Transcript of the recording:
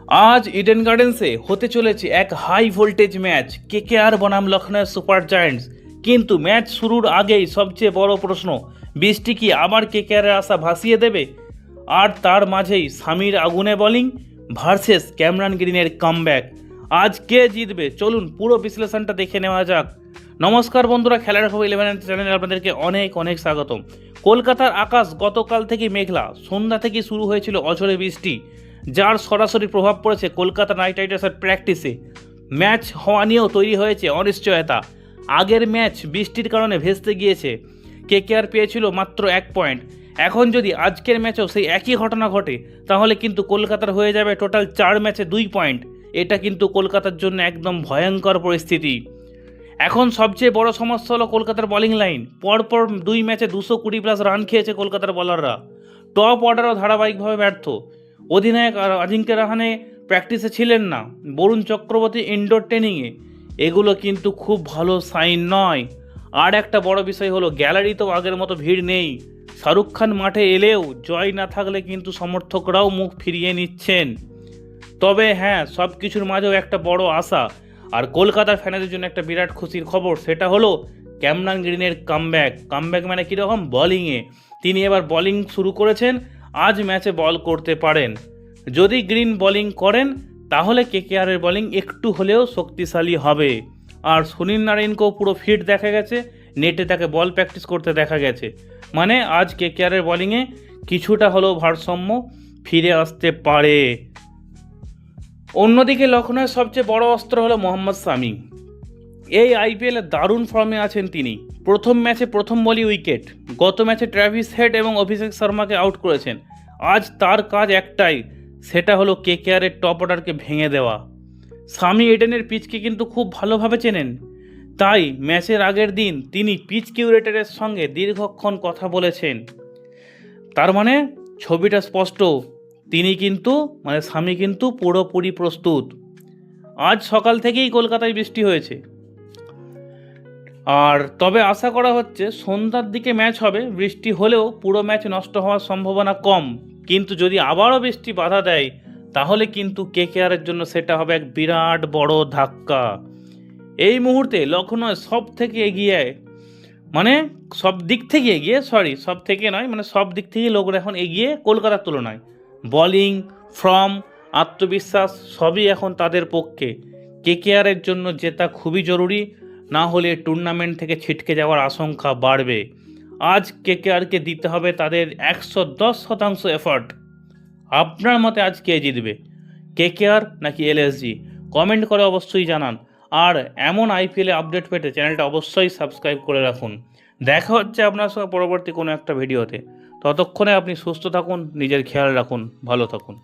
আজ ইডেন গার্ডেন্সে হতে চলেছে এক হাই ভোল্টেজ ম্যাচ কেকেআর বনাম লখনৌ সুপার জায়ান্টস। কিন্তু ম্যাচ শুরুর আগেই সবচেয়ে বড় প্রশ্ন, বৃষ্টি কি আবার কেকেআরের আশা ভাসিয়ে দেবে? আর তার মাঝেই সামির আগুনে বোলিং ভার্সেস ক্যামেরন গ্রিনের কামব্যাক। আজ কে জিতবে চলুন পুরো বিশ্লেষণটা দেখে নেওয়া যাক। নমস্কার বন্ধুরা, খেলার খবর 11 চ্যানেলে আপনাদেরকে অনেক অনেক স্বাগতম। কলকাতার আকাশ গতকাল থেকে মেঘলা, সন্ধ্যা থেকে শুরু হয়েছিল অঝরে বৃষ্টি, যার সরাসরি প্রভাব পড়েছে কলকাতা নাইট রাইডার্সের প্র্যাকটিসে। ম্যাচ হওয়া নিয়েও তৈরি হয়েছে অনিশ্চয়তা। আগের ম্যাচ বৃষ্টির কারণে ভেস্তে গিয়েছে, কেকেআর পেয়েছিল মাত্র 1 পয়েন্ট। এখন যদি আজকের ম্যাচেও সেই একই ঘটনা ঘটে তাহলে কিন্তু কলকাতার হয়ে যাবে টোটাল 4 ম্যাচে 2 পয়েন্ট। এটা কিন্তু কলকাতার জন্য একদম ভয়ঙ্কর পরিস্থিতি। এখন সবচেয়ে বড় সমস্যা হলো কলকাতার বোলিং লাইন। পরপর 2 ম্যাচে 220+ রান খেয়েছে কলকাতার বোলাররা। টপ অর্ডারও ধারাবাহিকভাবে ব্যর্থ। অধিনায়ক আজিঙ্ক্য রাহানে প্র্যাকটিসে ছিলেন না, বরুণ চক্রবর্তী ইনডোর ট্রেনিংয়ে। এগুলো কিন্তু খুব ভালো সাইন নয়। আর একটা বড় বিষয় হলো গ্যালারিতেও আগের মতো ভিড় নেই। শাহরুখ খান মাঠে এলেও জয় না থাকলে কিন্তু সমর্থকরাও মুখ ফিরিয়ে নিচ্ছেন। তবে হ্যাঁ, সব কিছুর মাঝেও একটা বড় আশা, আর কলকাতার ফ্যানেদের জন্য একটা বিরাট খুশির খবর, সেটা হলো ক্যামেরন গ্রিনের কামব্যাক মানে কীরকম? বোলিংয়ে তিনি এবার বোলিং শুরু করেছেন। আজ ম্যাচে বল করতে পারেন। যদি গ্রিন বোলিং করেন তাহলে কেকেআরের বোলিং একটু হলেও শক্তিশালী হবে। আর সুনীল নারায়ণকেও পুরো ফিট দেখা গেছে, নেটে তাকে বল প্র্যাকটিস করতে দেখা গেছে। মানে আজ কেকেআরের বোলিংয়ে কিছুটা হলেও ভারসাম্য ফিরে আসতে পারে। অন্যদিকে লখনৌয়ের সবচেয়ে বড় অস্ত্র হলো মোহাম্মদ শামি। এই আইপিএলে দারুণ ফর্মে আছেন তিনি। প্রথম ম্যাচে প্রথম বলই উইকেট, গত ম্যাচে ট্র্যাভিস হেড এবং অভিষেক শর্মাকে আউট করেছেন। আজ তার কাজ একটাই, সেটা হলো কেকেআরের টপ অর্ডারকে ভেঙে দেওয়া। শামি এডেনের পিচকে কিন্তু খুব ভালোভাবে চেনেন, তাই ম্যাচের আগের দিন তিনি পিচ কিউরেটরের সঙ্গে দীর্ঘক্ষণ কথা বলেছেন। তার মানে ছবিটা স্পষ্ট, শামি কিন্তু পুরোপুরি প্রস্তুত। আজ সকাল থেকেই কলকাতায় বৃষ্টি হয়েছে, আর তবে আশা করা হচ্ছে সন্ধ্যার দিকে ম্যাচ হবে। বৃষ্টি হলেও পুরো ম্যাচ নষ্ট হওয়ার সম্ভাবনা কম, কিন্তু যদি আবারও বৃষ্টি বাধা দেয় তাহলে কিন্তু কেকেআরের জন্য সেটা হবে এক বিরাট বড় ধাক্কা। এই মুহূর্তে লখনৌ সব থেকে এগিয়ে, সব দিক থেকে লোকরা এখন এগিয়ে কলকাতার তুলনায়। বোলিং ফর্ম, আত্মবিশ্বাস সবই এখন তাদের পক্ষে। কেকেআরের জন্য জেতা খুবই জরুরি, না হলে টুর্নামেন্ট থেকে ছিটকে যাওয়ার আশঙ্কা বাড়বে। আজ কেকেআরকে দিতে হবে তাদের 110% এফর্ট। আপনার মতে আজ কে জিতবে, কেকেআর নাকি এলএসজি? কমেন্ট করে অবশ্যই জানান। আর এমন আইপিএলে আপডেট পেতে চ্যানেলটা অবশ্যই সাবস্ক্রাইব করে রাখুন। দেখা হচ্ছে আপনার সঙ্গে পরবর্তী কোনো একটা ভিডিওতে। ততক্ষণে আপনি সুস্থ থাকুন, নিজের খেয়াল রাখুন, ভালো থাকুন।